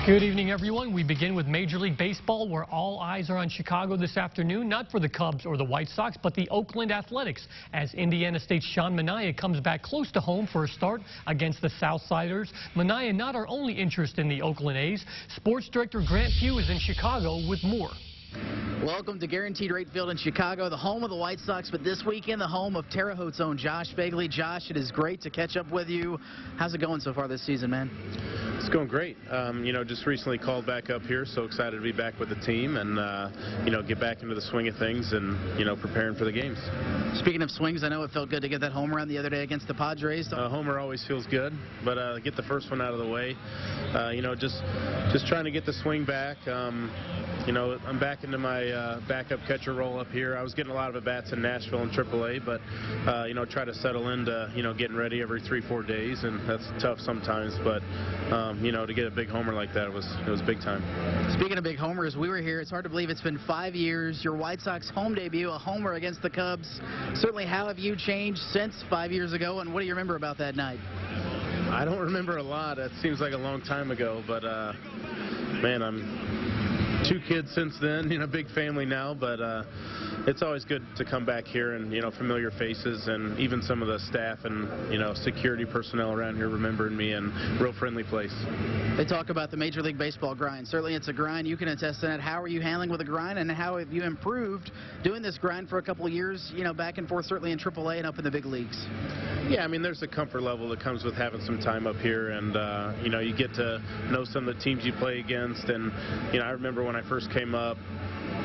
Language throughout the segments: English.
Good evening, everyone. We begin with Major League Baseball, where all eyes are on Chicago this afternoon, not for the Cubs or the White Sox, but the Oakland Athletics, as Indiana State's Sean Manaea comes back close to home for a start against the Southsiders. Manaea not our only interest in the Oakland A's. Sports Director Grant Pugh is in Chicago with more. Welcome to Guaranteed Rate Field in Chicago, the home of the White Sox, but this weekend the home of Terre Haute's own Josh Phegley. Josh, it is great to catch up with you. How's it going so far this season, man? It's going great. Just recently called back up here, so excited to be back with the team and, get back into the swing of things and, preparing for the games. Speaking of swings, I know it felt good to get that home run the other day against the Padres. Homer always feels good, but get the first one out of the way. Just trying to get the swing back. I'm back into my backup catcher role up here. I was getting a lot of at-bats in Nashville and AAA, but, try to settle into, getting ready every 3-4 days, and that's tough sometimes, but, to get a big homer like that, it was big time. Speaking of big homers, we were here. It's hard to believe it's been 5 years. Your White Sox home debut, a homer against the Cubs. Certainly, how have you changed since 5 years ago, and what do you remember about that night? I don't remember a lot. It seems like a long time ago, but, man, I'm 2 kids since then, big family now, but it's always good to come back here and, familiar faces and even some of the staff and, security personnel around here remembering me, and real friendly place. They talk about the Major League Baseball grind. Certainly it's a grind. You can attest to that. How are you handling with the grind, and how have you improved doing this grind for a couple of years, back and forth, certainly in AAA and up in the big leagues? Yeah, I mean, there's a comfort level that comes with having some time up here, and, you get to know some of the teams you play against, and, I remember when I first came up,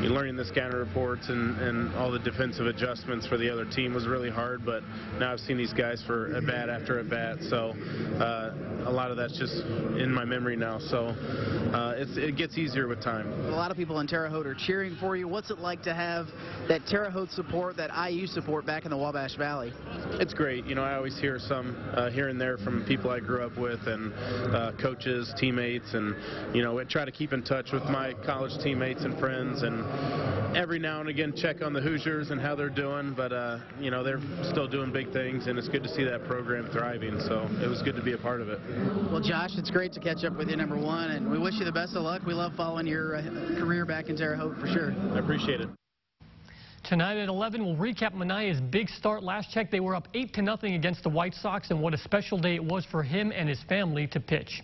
learning the scanner reports and all the defensive adjustments for the other team was really hard, but now I've seen these guys for at-bat after at-bat, so a lot of that's just in my memory now, so it gets easier with time. A lot of people in Terre Haute are cheering for you. What's it like to have that Terre Haute support, that IU support back in the Wabash Valley? It's great. I always hear some here and there from people I grew up with and coaches, teammates, and, I try to keep in touch with my college teammates and friends, and every now and again check on the Hoosiers and how they're doing, but they're still doing big things, and it's good to see that program thriving, so it was good to be a part of it. Well, Josh, it's great to catch up with you, number one, and we wish you the best of luck. We love following your career back in Terre Haute for sure. I appreciate it. Tonight at 11, we'll recap Manaea's big start. Last check, they were up 8-0 against the White Sox, and what a special day it was for him and his family to pitch.